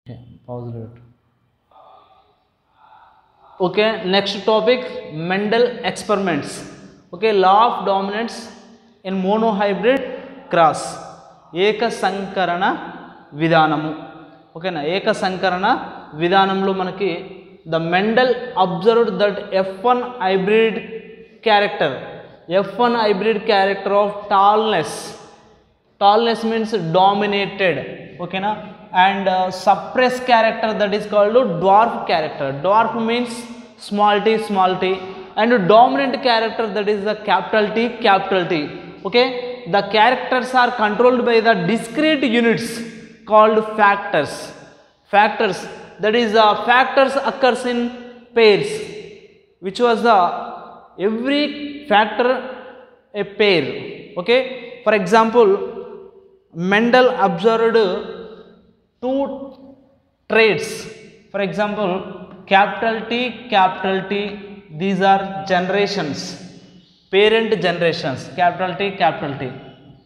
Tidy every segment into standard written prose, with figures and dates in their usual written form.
Okay, pause it. Okay, next topic, Mendel experiments. Okay, law of dominance in monohybrid cross. ఏక సంకరణ విధానము. ఓకేనా, ఏక సంకరణ విధానంలో మనకి the Mendel observed that F1 hybrid character, F1 hybrid character of tallness means dominated, okay na, and suppressed character, that is called dwarf character. Dwarf means small t, and dominant character, that is the capital T. Okay, the characters are controlled by the discrete units called factors, that is factors occurs in pairs, which was the every factor a pair. Okay, for example, Mendel observed two traits. For example, capital T, these are generations, parent generations, capital T.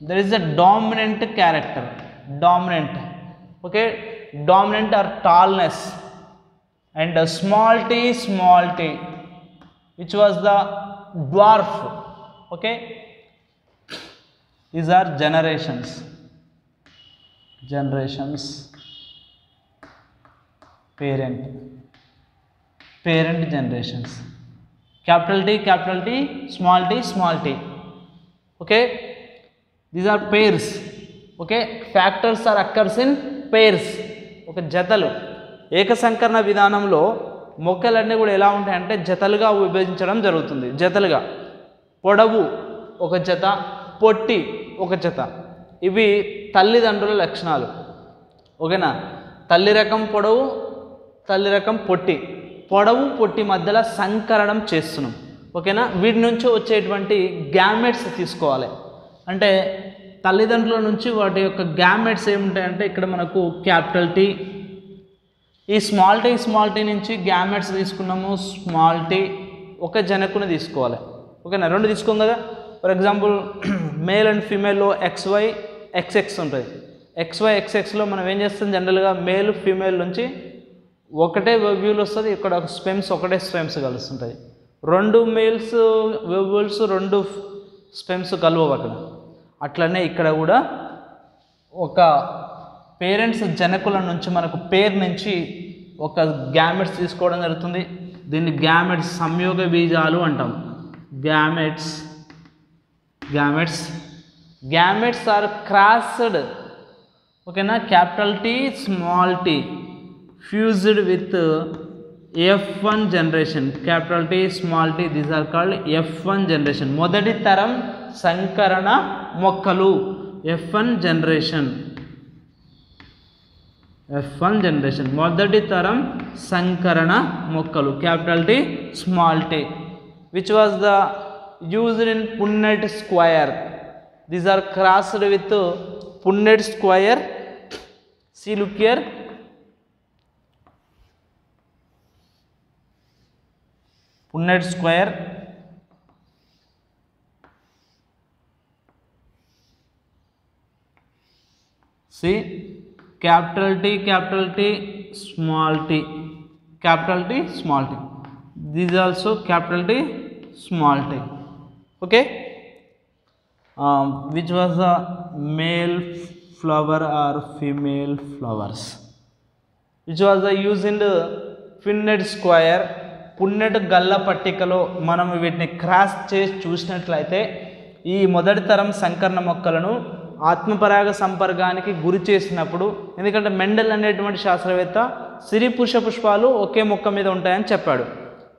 There is a dominant character, okay, dominant or tallness, and a small t, which was the dwarf. Okay, these are generations, parent generations, capital T, small t. Okay, these are pairs. Okay, factors are occurs in pairs. Okay, జతలు. ఏక సంకరణ విధానంలో మొక్కలన్నీ కూడా ఎలా ఉంటాయంటే జతలుగా విభజించడం జరుగుతుంది. జతలుగా పొడవు ఒక జత, పొట్టి ఒక జత. ఇవి తల్లిదండ్రుల లక్షణాలు. ఓకేనా, తల్లి రకం పొడవు, తల్లి రకం పొట్టి. పొడవు పొట్టి మధ్యలో సంకరణం చేస్తున్నాం. ఓకేనా, వీటి నుంచి వచ్చేటువంటి గ్యామెట్స్ తీసుకోవాలి. అంటే తల్లిదండ్రుల నుంచి వాటి యొక్క గ్యామెట్స్ ఏముంటాయంటే ఇక్కడ మనకు క్యాపిటల్ టీ, ఈ స్మాల్ టీ నుంచి గ్యామెట్స్ తీసుకున్నాము. స్మాల్ టీ ఒక జనకుని తీసుకోవాలి. ఓకేనా, రెండు తీసుకోం కదా. ఫర్ ఎగ్జాంపుల్ మేల్ అండ్ ఫీమేల్లో XY XX ఉంటుంది. XY XXలో మనం ఏం చేస్తాం, జనరల్గా మేల్ ఫీమేల్ నుంచి ఒకటే వెవ్యూలు వస్తుంది. ఇక్కడ ఒక ఒకటే స్పెమ్స్ కలుస్తుంటాయి. రెండు మేల్స్ వెవ్యూల్స్, రెండు స్పెమ్స్ కలవవు అక్కడ. అట్లనే ఇక్కడ కూడా ఒక పేరెంట్స్ జనకుల నుంచి మనకు పేరు నుంచి ఒక గ్యామెట్స్ తీసుకోవడం జరుగుతుంది. దీన్ని గ్యామెట్స్ సంయోగ బీజాలు అంటాం. Gametes are crossed. ఓకేనా, capital T, small T fused with F1 generation. Capital T, small T, these are called F1 generation. మొదటి తరం సంకరణ మొక్కలు, F1 జనరేషన్. మొదటి తరం సంకరణ మొక్కలు, capital T, small T, which was the used in Punnett square. These are crossed with Punnett square. See, look here. Punnett square. See, capital T, small t, capital T, small t. This is also capital T, small t. Okay. Which was the male flower or female flowers, which was the use in the Punnett square. Punnett గల్ల పట్టికలో మనం వీటిని cross చేసి చూసినట్లయితే ఈ మొదటి తరం సంకరణ మొక్కలను ఆత్మపరాగ సంపర్కానికి గురి చేసినప్పుడు, ఎందుకంటే మెండల్ అనేటువంటి శాస్త్రవేత్త స్త్రీ పురుష పుష్పాలు ఒకే మొక్క మీద ఉంటాయని చెప్పాడు.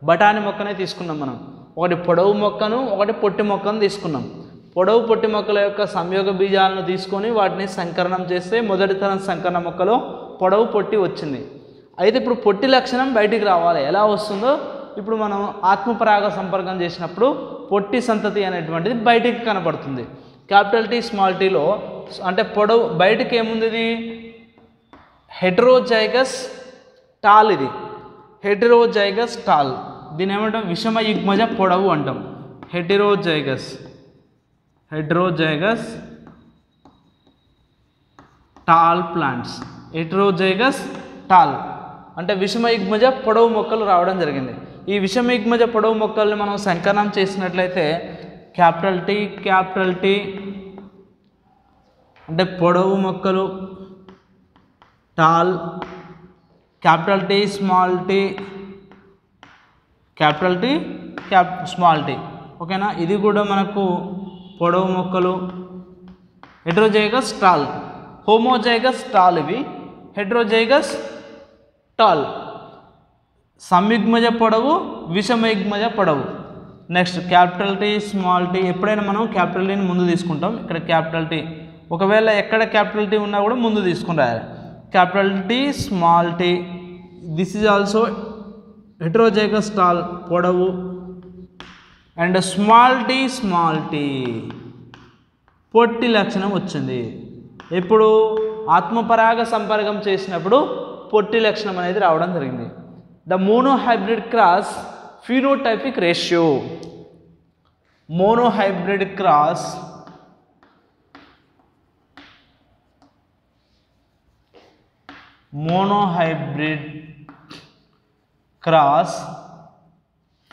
బఠానీ మొక్కనే తీసుకున్నాం మనం. ఒకటి పొడవు మొక్కను, ఒకటి పొట్టి మొక్కను తీసుకున్నాం. పొడవు పొట్టి మొక్కల యొక్క సంయోగ బీజాలను తీసుకొని వాటిని సంకరణం చేస్తే మొదటి తరం సంకరణ మొక్కలో పొడవు పొట్టి వచ్చింది. అయితే ఇప్పుడు పొట్టి లక్షణం బయటికి రావాలి. ఎలా వస్తుందో ఇప్పుడు మనం ఆత్మపరాగ సంపర్కం చేసినప్పుడు పొట్టి సంతతి అనేటువంటిది బయటికి కనపడుతుంది. క్యాపిటల్ టీ, స్మాల్ టీలో అంటే పొడవు బయటికి ఏముంది, ఇది హెటరోజైగస్ టాల్. ఇది హెటరోజైగస్ టాల్. దీని ఏమంటాం, విషమ యుగ్మజ పొడవు అంటాం. హెటరోజైగస్ టాల్ ప్లాంట్స్, హెటరోజైగస్ టాల్ అంటే విషమయుగ్మజ పొడవు మొక్కలు రావడం జరిగింది. ఈ విషమయుగ్మజ పొడవు మొక్కల్ని మనం సంకలనం చేసినట్లయితే క్యాపిటల్ టీ అంటే పొడవు మొక్కలు tall, capital T small T ఓకేనా. ఇది కూడా మనకు పొడవు మొక్కలు. హెట్రోజైగస్ టాల్, హోమోజైగస్ టాల్, ఇవి హెట్రోజైగస్ టాల్. సంయుగ్మజ పొడవు, విషమయుగ్మజ పొడవు. Next capital T small T. ఎప్పుడైనా మనం క్యాపిటల్ టీని ముందు తీసుకుంటాం. ఇక్కడ క్యాపిటల్ టీ, ఒకవేళ ఎక్కడ క్యాపిటల్ టీ ఉన్నా కూడా ముందు తీసుకుని రాయాలి. Capital T small T. This is also heterozygous tall పొడవు. అండ్ స్మాల్ టీ పొట్టి లక్షణం వచ్చింది. ఇప్పుడు ఆత్మపరాగ సంపర్కం చేసినప్పుడు పొట్టి లక్షణం అనేది రావడం జరిగింది. The monohybrid cross phenotypic ratio. Monohybrid cross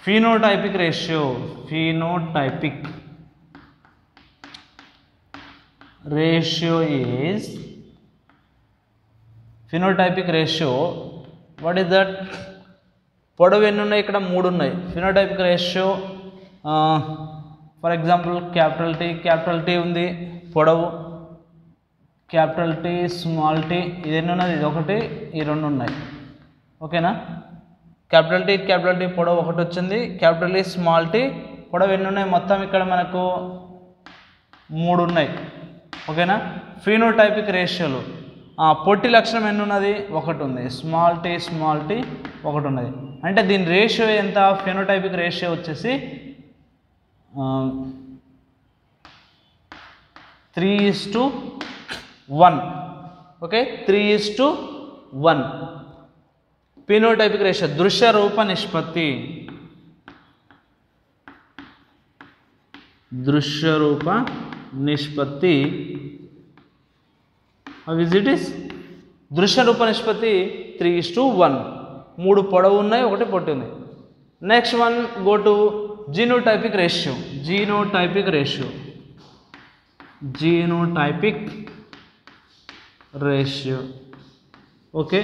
phenotypic ratio is phenotypic ratio. What is that? పొడవు ఎన్ని ఉన్నాయి? ఇక్కడ 3 ఉన్నాయి. Phenotypic ratio for example capital tea ఉంది పొడవు, క్యాపిటల్ టీ స్మాల్ టీ. ఇది ఎన్ని ఉన్నది? ఇది ఒకటి, ఈ 2 ఉన్నాయి. ఓకేనా. క్యాపిటల్ టీ పొడవు ఒకటి వచ్చింది. క్యాపిటల్ టీ స్మాల్ టీ పొడవు ఎన్ని ఉన్నాయి? మొత్తం ఇక్కడ మనకు 3 ఉన్నాయి. ఓకేనా. ఫినోటైపిక్ రేషియోలు పొట్టి లక్షణం ఎన్ని ఉన్నది? ఒకటి ఉంది. స్మాల్ టీ ఒకటి ఉన్నది. అంటే దీని రేషియో ఎంత? ఫినోటైపిక్ రేషియో వచ్చేసి 3:1. Okay, 3:1 phenotypic ratio. దృశ్య రూప నిష్పత్తి. దృశ్య రూప నిష్పత్తి 3:1. 3 పొడవు ఉన్నాయి, ఒకటి పొట్టి ఉంది. Next one go to genotypic ratio. Okay,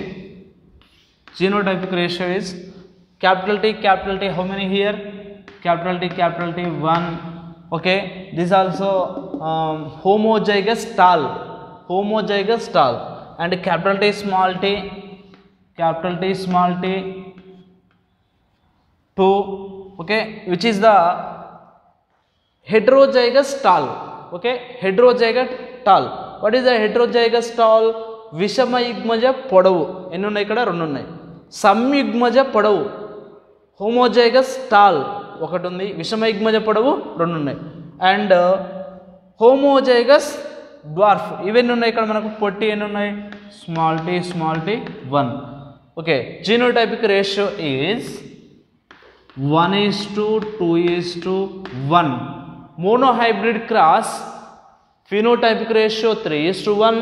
genotypic ratio is capital T, how many here? Capital T 1. Okay, this also homozygous tall, and capital T small t 2. Okay, which is the heterozygous tall. Okay, heterozygous tall. What is the heterozygous tall? విషమయుగ్మజ పొడవు ఎన్ని ఉన్నాయి? ఇక్కడ 2 ఉన్నాయి. సంయుగ్మజ పొడవు homozygous tall ఒకటి ఉంది. విషమయుగ్మజ పొడవు 2 ఉన్నాయి. అండ్ హోమోజైగస్ డ్వార్ఫ్ ఇవన్నీ ఉన్నాయి. ఇక్కడ మనకు పొట్టి ఎన్ని ఉన్నాయి? Small T 1. Okay, genotypic ratio is 1:2:1. Monohybrid cross phenotypic ratio 3:1.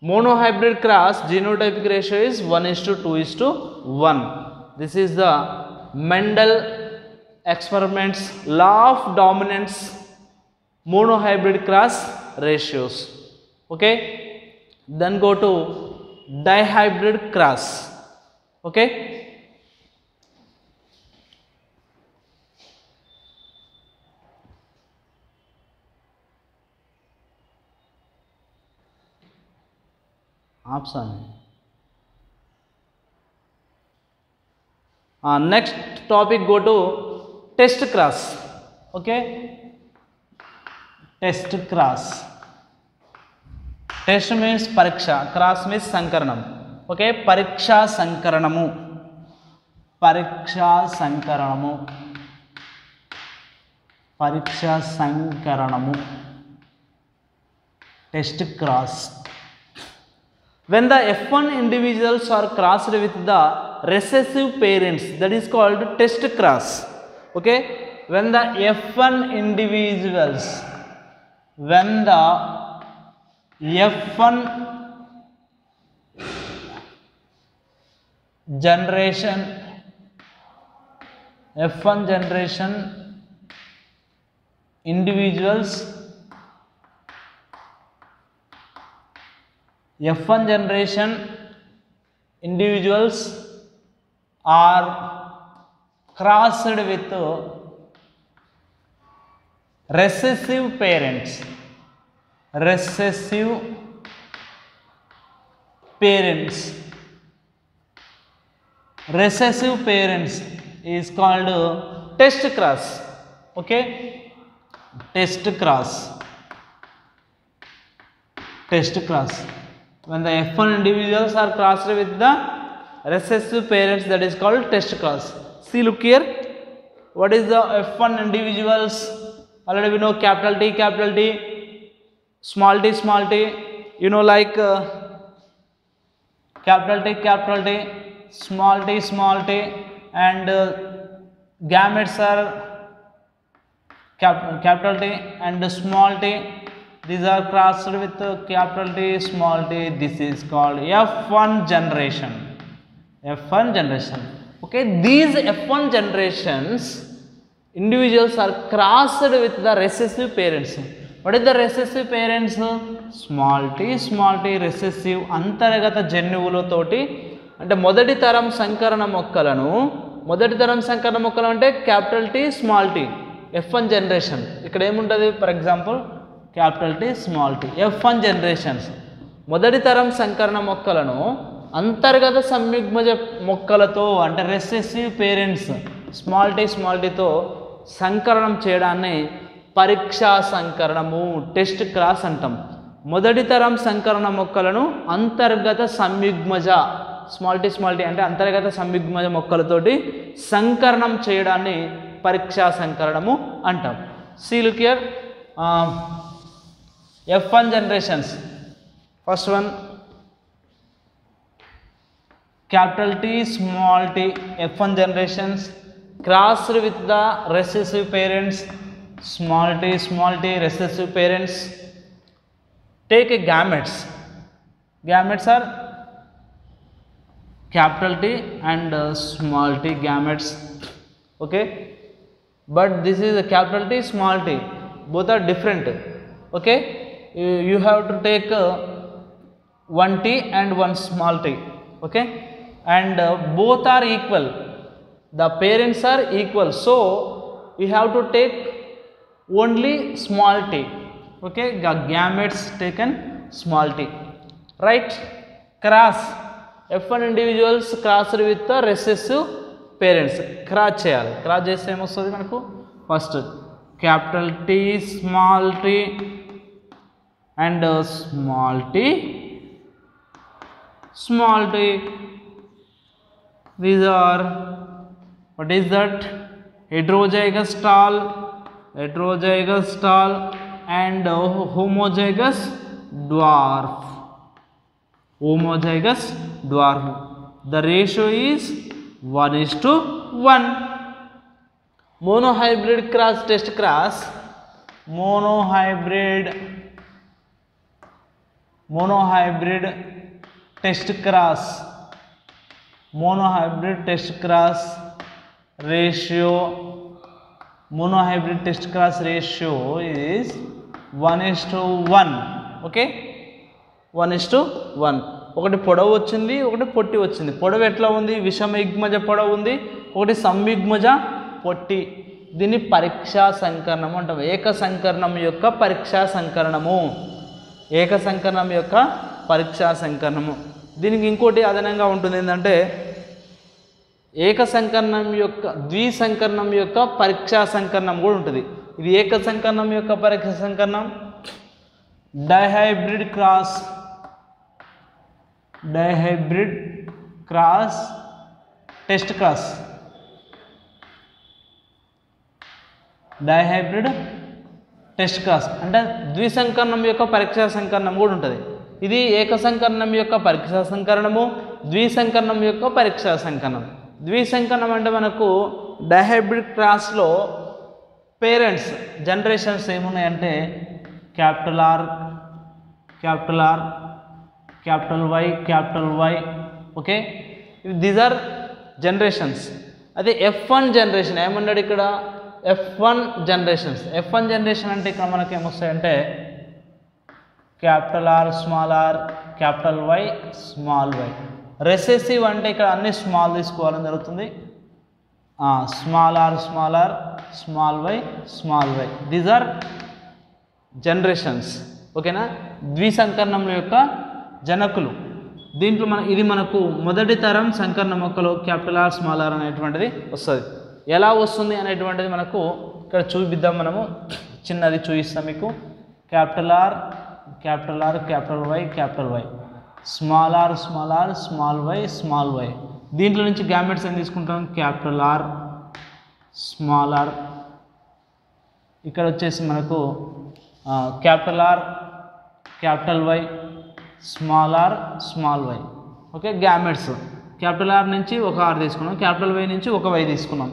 Monohybrid cross genotypic ratio is 1:2:1. This is the Mendel experiments law of dominance monohybrid cross ratios. Okay, then go to dihybrid cross. Okay, option. Next topic go to test cross. Okay, test cross. Test means pariksha, cross means sankaranam. Okay, pariksha sankaranamu. Test cross. When the F1 individuals are crossed with the recessive parents, that is called test cross. Okay, when the F1 individuals, generation, F1 generation individuals, F1 generation individuals are crossed with recessive parents. Recessive parents. Recessive parents is called test cross. Okay, test cross. Test cross. When the F1 individuals are crossed with the recessive parents, that is called test cross. See, look here. What is the F1 individuals? Already we know capital T, small t, you know, like capital T, small t, and gametes are capital T and small t. These are crossed with capital T, small t. This is called F1 generation. F1 generation. Okay, these F1 generations individuals are crossed with the recessive parents. What is the recessive parents? Small t, recessive అంతర్గత జన్యువులతోటి, అంటే మొదటి తరం సంకరణ మొక్కలను, అంటే capital T, small T, F1 generation. ఇక్కడ ఏముంటుంది? For example capital T, small T, F1 generations. మొదటి తరం సంకరణ మొక్కలను అంతర్గత సంయుగ్మజ మొక్కలతో, అంటే రెసెసివ్ పేరెంట్స్ స్మాల్ టీతో సంకరణం చేయడాన్ని పరీక్షా సంకరణము, టెస్ట్ క్రాస్ అంటాం. మొదటి తరం సంకరణ మొక్కలను అంతర్గత సంయుగ్మజ, స్మాల్ టీ అంటే అంతర్గత సంయుగ్మజ మొక్కలతోటి సంకరణం చేయడాన్ని పరీక్షా సంకరణము అంటాం. See, look here. F1 generations. First one, capital T, small t, F1 generations crossed with the recessive parents, small t, recessive parents. Take a gametes. Gametes are capital T and small t gametes. Okay, but this is a capital T, small t. Both are different. Okay, you have to take one t and one small t. Okay, and both are equal. The parents are equal, so we have to take only small t. Okay, gametes taken small t. Right? Cross. F1 individuals crossed with the recessive parents. Cross చేయాలి. Cross చేస్తే ఏమొస్తుంది మనకు? First capital T, small T and small t, these are, what is that? Heterozygous tall and homozygous dwarf. The ratio is 1:1. Monohybrid cross, test cross. Monohybrid test cross. Monohybrid test cross ratio. Monohybrid test cross ratio is 1:1. Okay, 1:1. ఒకటి పొడవు వచ్చింది, ఒకటి పొట్టి వచ్చింది. పొడవు ఎట్లా ఉంది? విషమయుగ్మజ పొడవు ఉంది, ఒకటి సంయుగ్మజ పొట్టి. దీన్ని పరీక్షా సంకరణము అంటాం. ఏక సంకరణం యొక్క పరీక్షా సంకరణము. దీనికి ఇంకోటి అదనంగా ఉంటుంది ఏంటంటే ఏక సంకరణం యొక్క ద్విసంకరణం యొక్క పరీక్షా సంకరణం కూడా ఉంటుంది. ఇది ఏక సంకరణం యొక్క పరీక్షా సంకరణం. Dihybrid cross test cross. Dihybrid test cross అంటే ద్విసంకరణం యొక్క పరీక్షా సంకరణం కూడా ఉంటుంది. ఇది ఏక సంకరణం యొక్క పరీక్షా సంకరణము, ద్విసంకరణం యొక్క పరీక్షా సంకరణం. ద్విసంకరణం అంటే మనకు డైహైబ్రిడ్ క్రాస్లో పేరెంట్స్ జనరేషన్స్ ఏమున్నాయంటే capital R, capital Y. Okay, these are generations. అదే F1 జనరేషన్ ఏమన్నాడు ఇక్కడ, F1 జనరేషన్స్. F1 జనరేషన్ అంటే ఇక్కడ మనకి ఏమొస్తాయంటే capital R small R, capital Y small y. Recessive అంటే ఇక్కడ అన్ని స్మాల్ తీసుకోవాలని జరుగుతుంది. Small R small R, small y small y. These are generations. ఓకేనా, ద్విసంకరణముల యొక్క జనకులు. దీంట్లో ఇది మనకు మొదటి తరం సంకరణ మొక్కలు క్యాపిటల్ R స్మాల్ r అనేటువంటిది వస్తుంది. ఎలా వస్తుంది అనేటువంటిది మనకు ఇక్కడ చూపిద్దాం. మనము చిన్నది చూపిస్తాం మీకు. Capital R capital R capital Y capital Y, small r small r small y small y. దీంట్లో నుంచి గ్యామెట్స్ ఏం తీసుకుంటాం, క్యాపిటల్ R స్మాల్ r, ఇక్కడ వచ్చేసి మనకు capital R capital Y small r small y. Okay, gametes capital R నుంచి ఒక r తీసుకున్నాం, క్యాపిటల్ Y నుంచి ఒక y తీసుకున్నాం,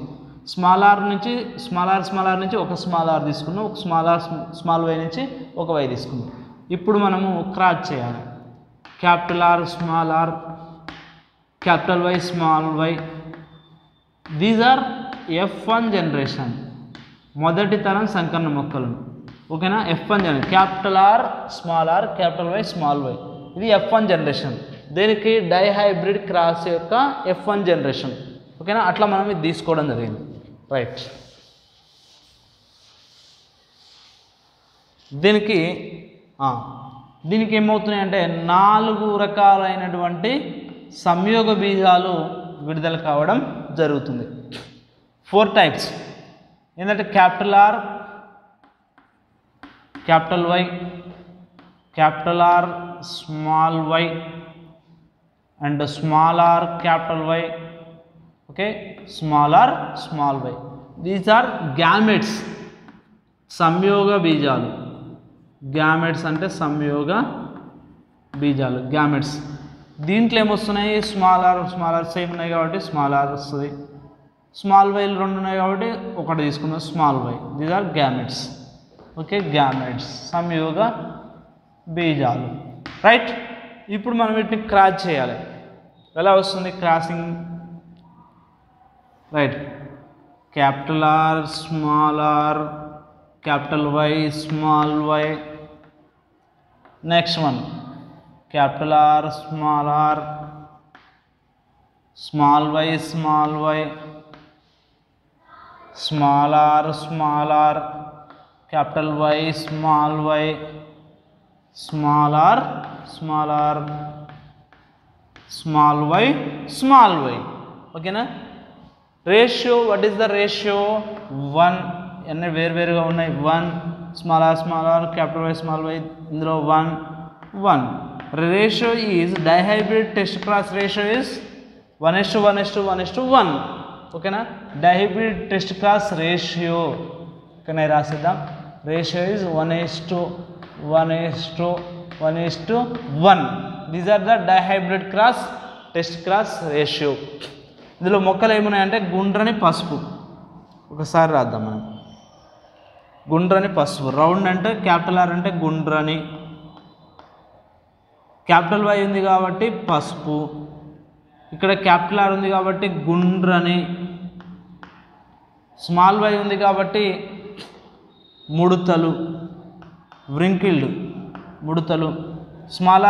స్మాల్ r నుంచి స్మాల్ r నుంచి ఒక స్మాల్ r తీసుకున్నాం, ఒక స్మాల్ r స్మాల్ y నుంచి ఒక y తీసుకున్నాం. ఇప్పుడు మనము క్రాస్ చేయాలి. Capital R small r capital Y small y. These are F1 generation, మొదటి తరం సంకరణ మొక్కలు. ఓకేనా, F1 generation capital R small r capital Y small y. ఇది F1 జనరేషన్. దీనికి డైహైబ్రిడ్ క్రాస్ యొక్క F1 జనరేషన్. ఓకేనా, అట్లా మనం ఇది తీసుకోవడం జరిగింది. రైట్, దీనికి ఏమవుతున్నాయంటే 4 రకాలైనటువంటి సంయోగ బీజాలు విడుదల కావడం జరుగుతుంది. 4 టైప్స్ ఏంటంటే capital R capital Y capital R small y and small r capital Y. Okay, small r small y. These are gametes, సంయోగ బీజాలు. గ్యామెట్స్ అంటే సంయోగ బీజాలు, గ్యామెట్స్. దీంట్లో ఏమొస్తున్నాయి, స్మాల్ r సేమ్ ఉన్నాయి కాబట్టి స్మాల్ r వస్తుంది, స్మాల్ y 2 ఉన్నాయి కాబట్టి ఒకటి తీసుకున్నాం small y. These are gametes. Okay, gametes సంయోగ బీజాలు. రైట్, ఇప్పుడు మనం వీటిని క్రాస్ చేయాలి. ఎలా వస్తుంది crossing? Right, capital R small r capital Y small y. Next one capital R small r small y small y, small r small r capital Y small y, small r small r small y small y. ఓకేనా, ratio, what is the ratio? 1. అన్నీ వేరువేరుగా ఉన్నాయి. 1 small r capital Y small y, ఇందులో 1 1. Ratio is dihybrid test cross ratio is 1:1:1:1. ఓకేనా, dihybrid test cross ratio ఇక్కడ రాసిద్దాం. Ratio is 1:1:1:1. These are the dihybrid cross test cross ratio. ఇందులో మొక్కలు ఏమున్నాయంటే గుండ్రని పసుపు. ఒకసారి రాద్దాం మనం. గుండ్రని పసుపు, రౌండ్ అంటే క్యాపిటల్ R అంటే గుండ్రని, క్యాపిటల్ Y ఉంది కాబట్టి పసుపు, ఇక్కడ క్యాపిటల్ R ఉంది కాబట్టి గుండ్రని, స్మాల్ y ఉంది కాబట్టి ముడతలు, వ్రింకిల్డ్ ముడతలు, స్మాల్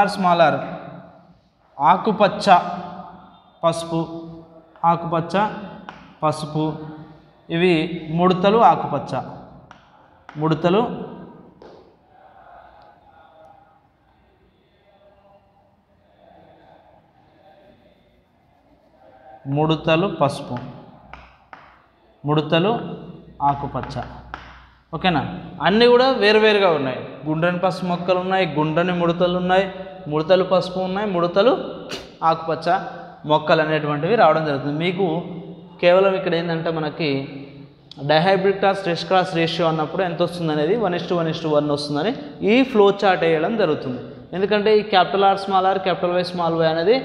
r ఆకుపచ్చ పసుపు, ఆకుపచ్చ పసుపు. ఇవి ముడతలు, ఆకుపచ్చ ముడతలు, ముడతలు పసుపు, ముడతలు ఆకుపచ్చ. ఓకేనా, అన్నీ కూడా వేరువేరుగా ఉన్నాయి. గుండ్రని పసుపు మొక్కలు ఉన్నాయి, గుండ్రని ముడతలు ఉన్నాయి, ముడతలు పసుపు ఉన్నాయి, ముడతలు ఆకుపచ్చ మొక్కలు అనేటువంటివి రావడం జరుగుతుంది. మీకు కేవలం ఇక్కడ ఏంటంటే మనకి డైహైబ్రిడ్ టెస్ట్ క్రాస్ రేషియో అన్నప్పుడు ఎంత వస్తుంది అనేది 1:1:1 వస్తుందని ఈ ఫ్లో చార్ట్ వేయడం జరుగుతుంది. ఎందుకంటే ఈ capital R small r capital Y small y అనేది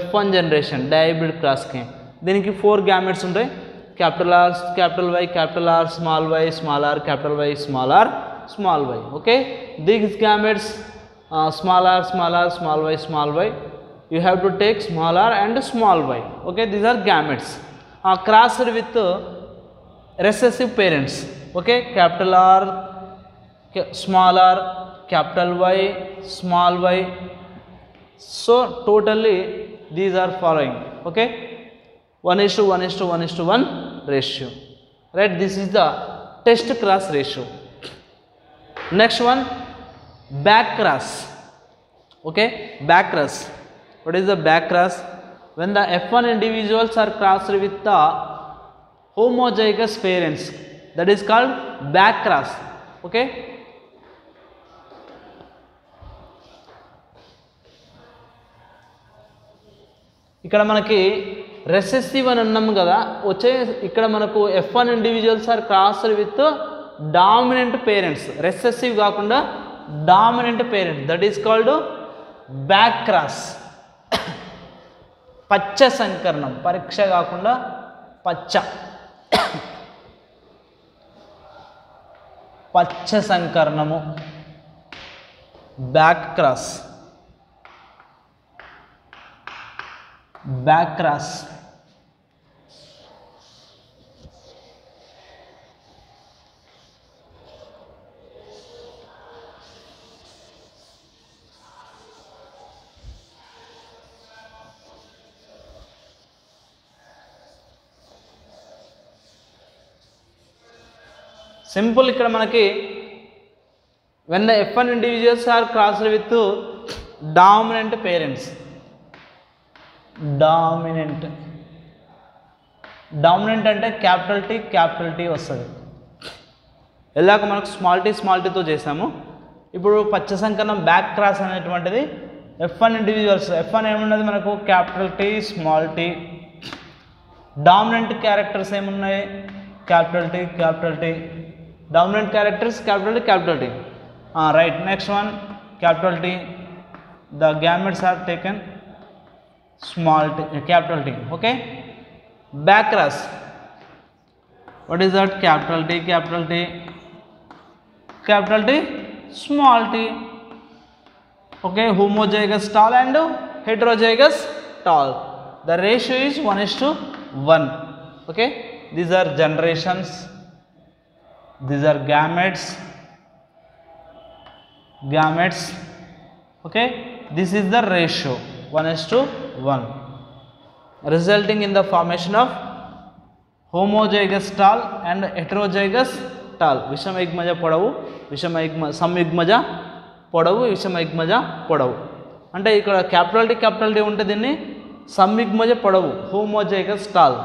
F1 జనరేషన్ డైహైబ్రిడ్ క్రాస్కి. దీనికి 4 గ్యామెట్స్ ఉంటాయి. Capital R capital Y capital R small y small r capital Y small r small y. Okay, these gametes small r small y small y. you have to take small r and small y. Okay, these are gametes crossed with recessive parents. Okay, capital R, small r, capital Y, small y. So totally these are following. Okay, 1:1:1:1 ratio. Right, this is the test cross ratio. Next one, back cross. Okay, back cross. What is the back cross? When the F1 individuals are crossed with the homozygous parents, that is called back cross. Okay, ఇక్కడ మనకి recessive అని అన్నాము కదా, వచ్చే ఇక్కడ మనకు F1 individuals are crossed with dominant parents, recessive కాకుండా dominant parent, that is called back cross. పచ్చ సంకరణం, పరీక్ష కాకుండా పచ్చ, పచ్చ సంకరణము, back cross, back cross. Simple, ఇక్కడ మనకి when the F1 individuals are crossed with dominant parents, dominant, dominant అంటే క్యాపిటల్ టీ వస్తుంది. ఎలాగ మనకు స్మాల్ టీతో చేసాము. ఇప్పుడు పచ్చ సంకరణం బ్యాక్ క్రాస్ అనేటువంటిది F1 ఇండివిజువల్స్, F1 ఏమున్నది మనకు capital T, small T. Dominant characters ఏమున్నాయి? Capital T. Dominant characters capital T. Right, next one capital T. The gametes are taken small t, capital T. Okay, back cross, what is that? Capital T, small t. Okay, homozygous tall and heterozygous tall, the ratio is 1:1. Okay, these are generations, these are gametes. Okay, this is the ratio 1:1, resulting in the formation of homozygous tall and heterozygous tall. విషమయుగ్మజ పొడవు, సంయుగ్మజ పొడవు, విషమయుగ్మజ పొడవు. అంటే ఇక్కడ capital T ఉంటే దీన్ని సంయుగ్మజ పొడవు, homozygous tall.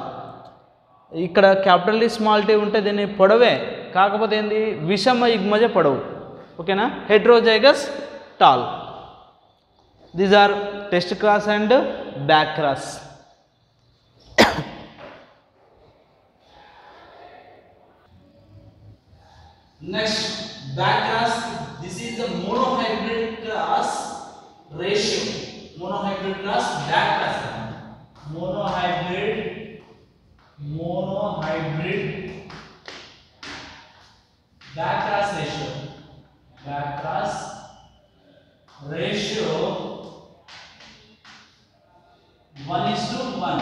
ఇక్కడ క్యాపిటల్ టీ, స్మాల్ టీ ఉంటే దీన్ని పొడవే, కాకపోతే ఏంది విషమయుగ్మజ పొడవు. ఓకేనా, హెటరోజైగస్ tall. These are test cross and back cross. Next, back cross. This is the monohybrid cross ratio. Monohybrid cross, back cross. Monohybrid back cross ratio. Back cross ratio 1:1.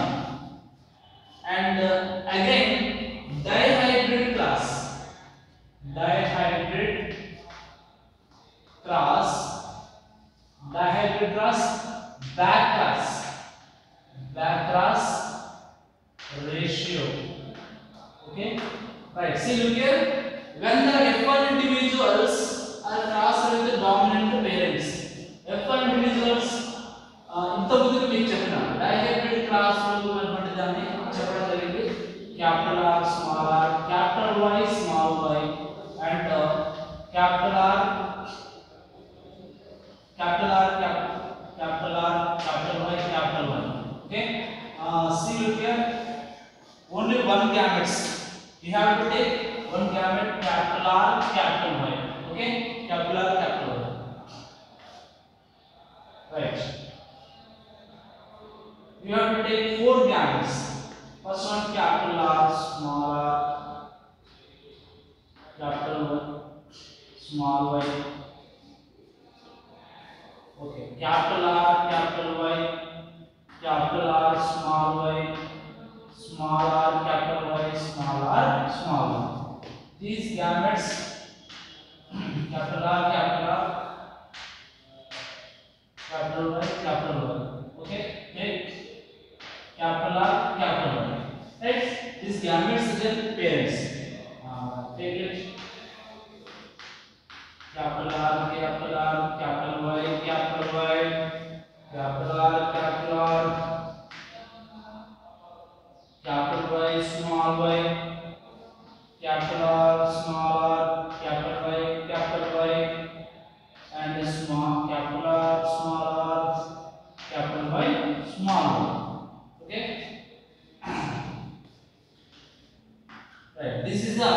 And again dihybrid cross, back cross ratio. Okay, right, see, look here, when the F1 individuals are crossed with the dominant parents, F1 individuals ఇంత ముందుకు మీకు చెప్పిన dihybrid cross అనేటువంటి దాన్ని చెప్పడం జరిగింది. Capital R, small r, capital Y, small y, and capital R, capital Y, capital Y. Okay, see, look here, only one gametes, you have to take one gamete, capital R, capital Y. Okay, capital R, capital Y. Right, you have to take 4 gametes. First one, capital R, small r, capital Y, small y. Okay, capital R, capital Y, capital R, small y, small r, capital Y, small r, small y. These gametes, capital R, capital Y, capital Y. Okay, take capital R, capital Y. Right? These gametes are pairs. Take it. Capital R, capital Y, capital Y, capital R, capital Y, small y, capital R, small r, capital Y, and small capital R, small r, capital Y, small y. Okay. Right. This is the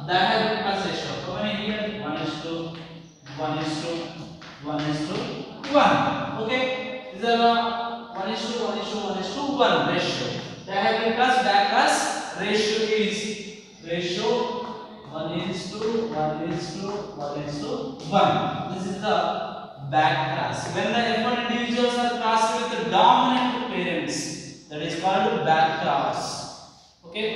diagonal class ratio. How many here? 1:1:1:1. Okay. These are the 1:1:1:1 ratio. Diagonal class back class ratio is ratio 1:1:1:1. This is the back class. When the F1 individuals are classed with the dominant parents, that is called back class. Okay.